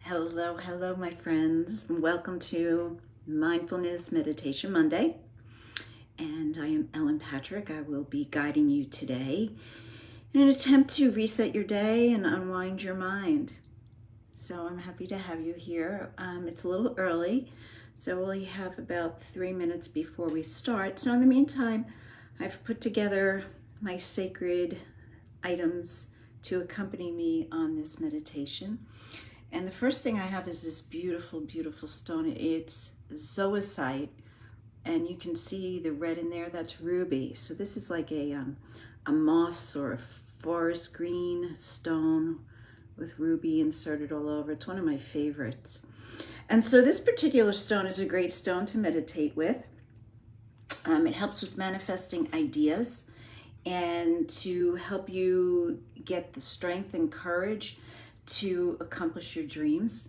Hello, hello, my friends. Welcome to Mindfulness Meditation Monday. And I am Ellen Patrick. I will be guiding you today in an attempt to reset your day and unwind your mind. So I'm happy to have you here. It's a little early, so we have about 3 minutes before we start. So in the meantime, I've put together my sacred items to accompany me on this meditation. And the first thing I have is this beautiful, beautiful stone. It's zoisite, and you can see the red in there. That's ruby. So this is like a moss or a forest green stone with ruby inserted all over. It's one of my favorites. And so this particular stone is a great stone to meditate with. It helps with manifesting ideas and to help you get the strength and courage to accomplish your dreams.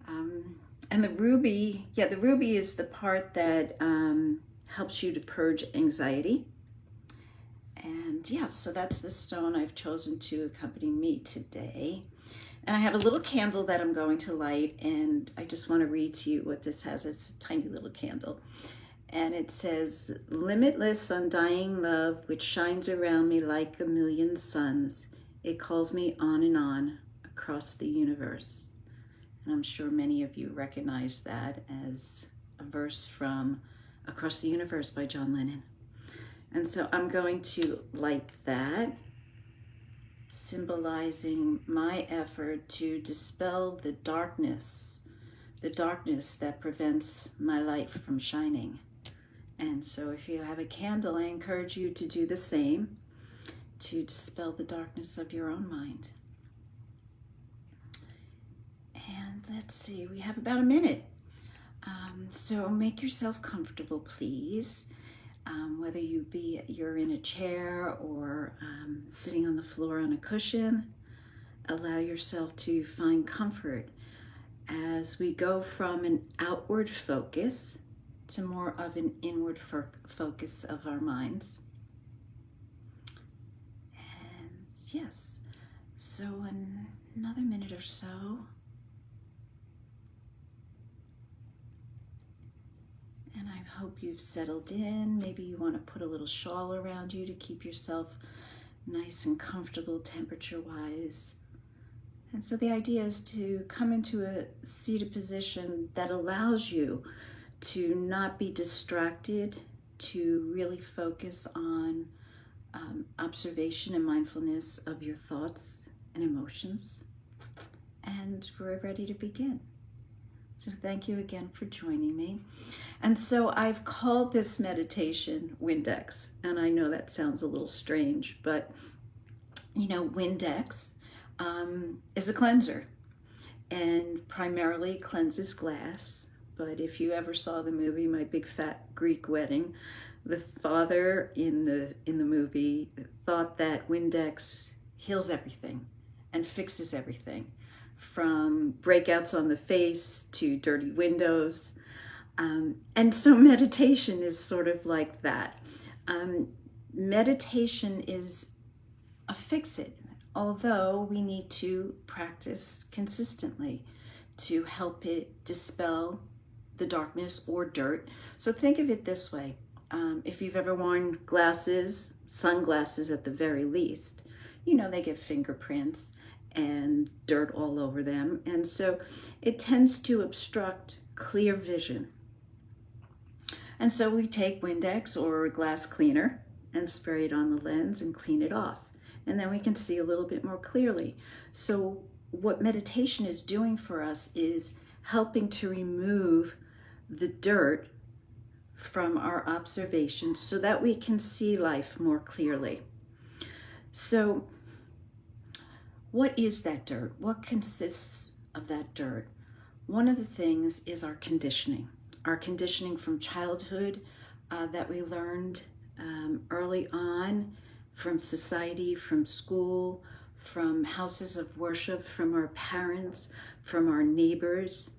And the ruby is the part that helps you to purge anxiety. And yeah, so that's the stone I've chosen to accompany me today. And I have a little candle that I'm going to light, and I just want to read to you what this has. It's a tiny little candle. And it says, "Limitless, undying love, which shines around me like a million suns. It calls me on and on across the universe." And I'm sure many of you recognize that as a verse from Across the Universe by John Lennon. And so I'm going to light that, symbolizing my effort to dispel the darkness that prevents my light from shining. And so if you have a candle, I encourage you to do the same, to dispel the darkness of your own mind. And let's see, we have about a minute. So make yourself comfortable, please. Whether you're in a chair or sitting on the floor on a cushion, allow yourself to find comfort as we go from an outward focus to more of an inward focus of our minds. And yes, so another minute or so. And I hope you've settled in. Maybe you want to put a little shawl around you to keep yourself nice and comfortable temperature-wise. And so the idea is to come into a seated position that allows you to not be distracted, to really focus on observation and mindfulness of your thoughts and emotions. And we're ready to begin. So thank you again for joining me. And so I've called this meditation Windex. And I know that sounds a little strange, but Windex is a cleanser and primarily cleanses glass. But if you ever saw the movie My Big Fat Greek Wedding, the father in the movie thought that Windex heals everything and fixes everything, from breakouts on the face to dirty windows. And so meditation is sort of like that. Meditation is a fix-it, although we need to practice consistently to help it dispel the darkness or dirt. So think of it this way. If you've ever worn glasses, sunglasses at the very least, they get fingerprints and dirt all over them. And so it tends to obstruct clear vision. And so we take Windex or a glass cleaner and spray it on the lens and clean it off. And then we can see a little bit more clearly. So what meditation is doing for us is helping to remove the dirt from our observation so that we can see life more clearly. So what is that dirt? What consists of that dirt? One of the things is our conditioning from childhood that we learned early on from society, from school, from houses of worship, from our parents, from our neighbors.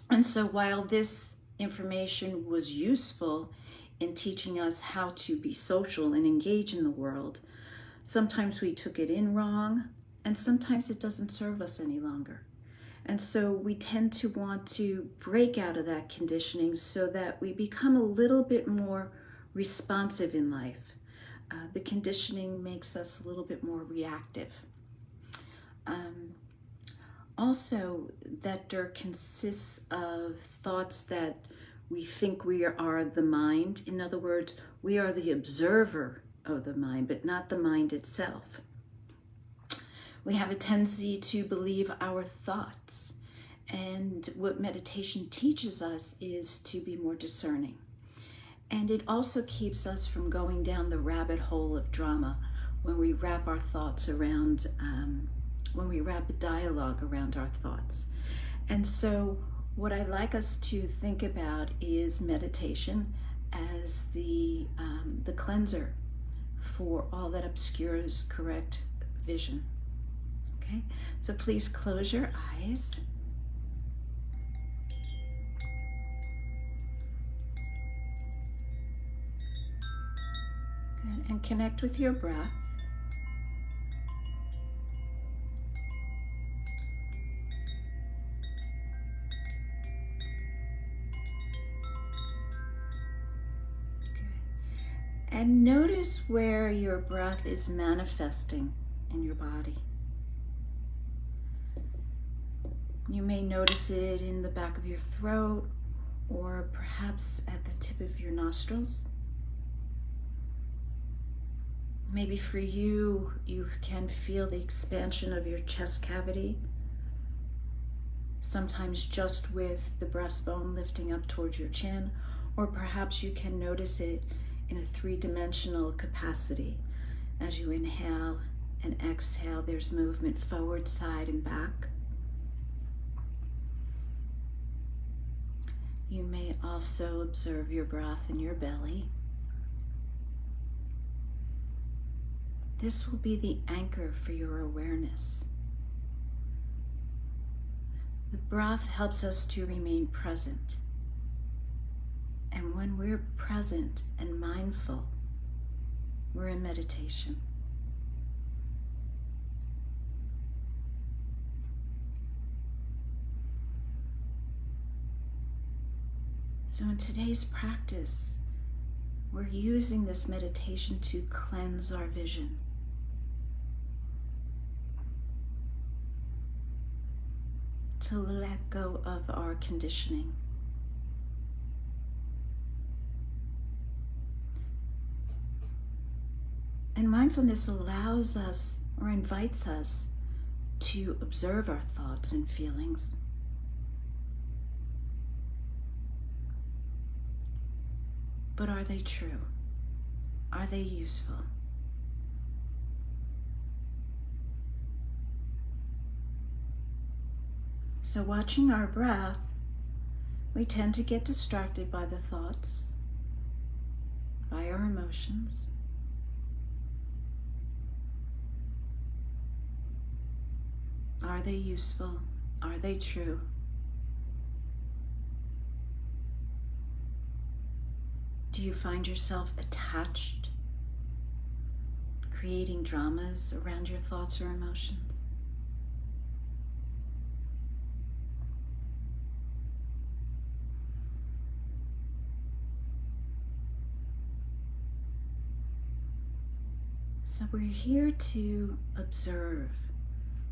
And so while this information was useful in teaching us how to be social and engage in the world, sometimes we took it in wrong, and sometimes it doesn't serve us any longer. And so we tend to want to break out of that conditioning so that we become a little bit more responsive in life. The conditioning makes us a little bit more reactive. Also, that dirt consists of thoughts that we think we are the mind. In other words, we are the observer of the mind, but not the mind itself. We have a tendency to believe our thoughts. And what meditation teaches us is to be more discerning. And it also keeps us from going down the rabbit hole of drama when we wrap our thoughts around, when we wrap a dialogue around our thoughts. And so what I like us to think about is meditation as the cleanser for all that obscures correct vision. Okay, so please close your eyes. Good. And connect with your breath. And notice where your breath is manifesting in your body. You may notice it in the back of your throat or perhaps at the tip of your nostrils. Maybe for you, you can feel the expansion of your chest cavity, sometimes just with the breastbone lifting up towards your chin, or perhaps you can notice it in a three-dimensional capacity. As you inhale and exhale, there's movement forward, side, and back. You may also observe your breath in your belly. This will be the anchor for your awareness. The breath helps us to remain present. And when we're present and mindful, we're in meditation. So in today's practice, we're using this meditation to cleanse our vision. To let go of our conditioning. And mindfulness allows us or invites us to observe our thoughts and feelings. But are they true? Are they useful? So watching our breath, we tend to get distracted by the thoughts, by our emotions. Are they useful? Are they true? Do you find yourself attached, creating dramas around your thoughts or emotions? So we're here to observe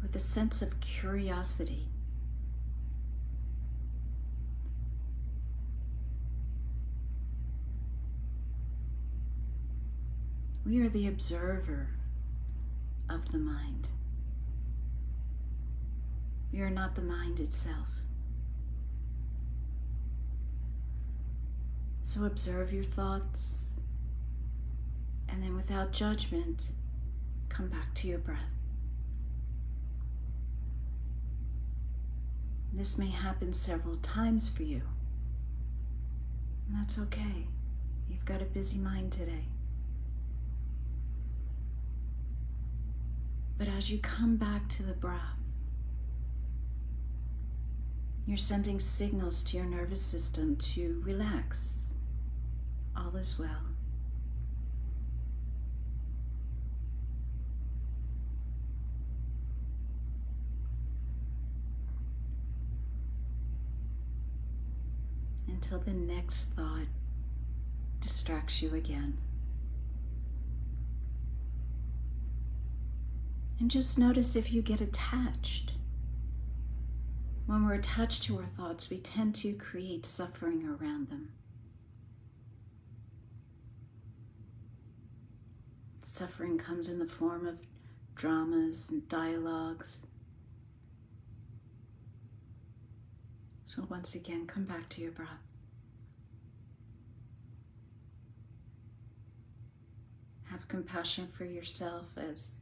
with a sense of curiosity. We are the observer of the mind. We are not the mind itself. So observe your thoughts, and then without judgment, come back to your breath. This may happen several times for you, and that's okay. You've got a busy mind today. But as you come back to the breath, you're sending signals to your nervous system to relax. All is well. until the next thought distracts you again. And just notice if you get attached. When we're attached to our thoughts, we tend to create suffering around them. Suffering comes in the form of dramas and dialogues. So once again, come back to your breath. Have compassion for yourself as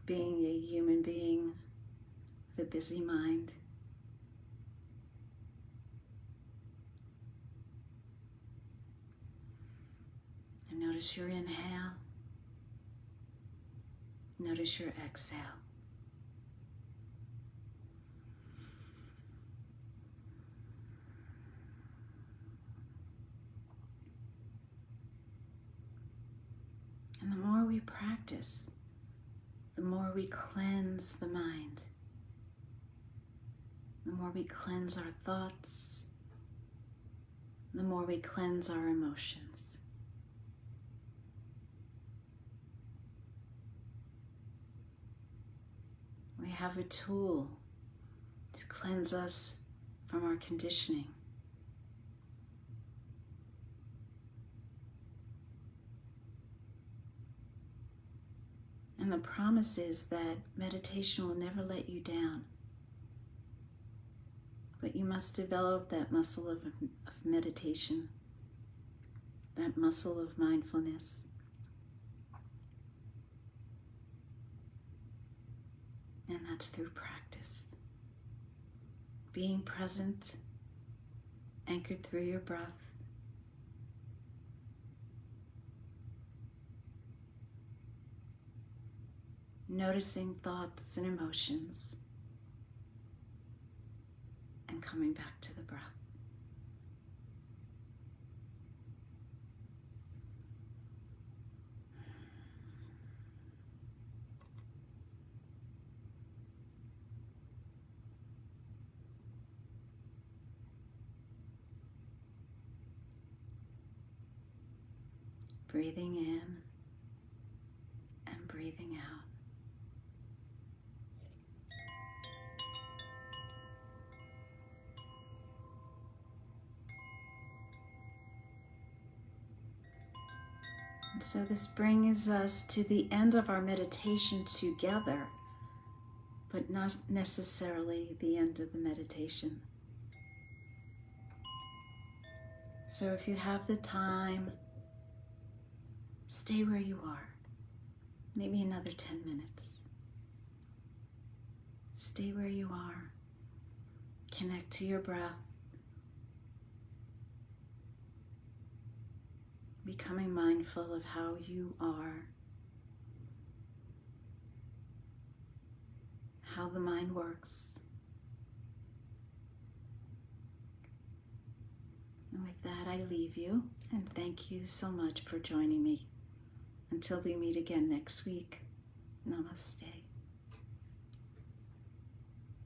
being a human being with a busy mind. And notice your inhale. Notice your exhale. And the more we practice, the more we cleanse the mind, the more we cleanse our thoughts, the more we cleanse our emotions. We have a tool to cleanse us from our conditioning. And the promise is that meditation will never let you down. But you must develop that muscle of meditation, that muscle of mindfulness. And that's through practice. Being present, anchored through your breath. Noticing thoughts and emotions, and coming back to the breath. Breathing in and breathing out. And so this brings us to the end of our meditation together, but not necessarily the end of the meditation. So if you have the time, stay where you are, maybe another 10 minutes. Stay where you are, connect to your breath, becoming mindful of how you are, how the mind works. And with that, I leave you, and thank you so much for joining me. Until we meet again next week, namaste.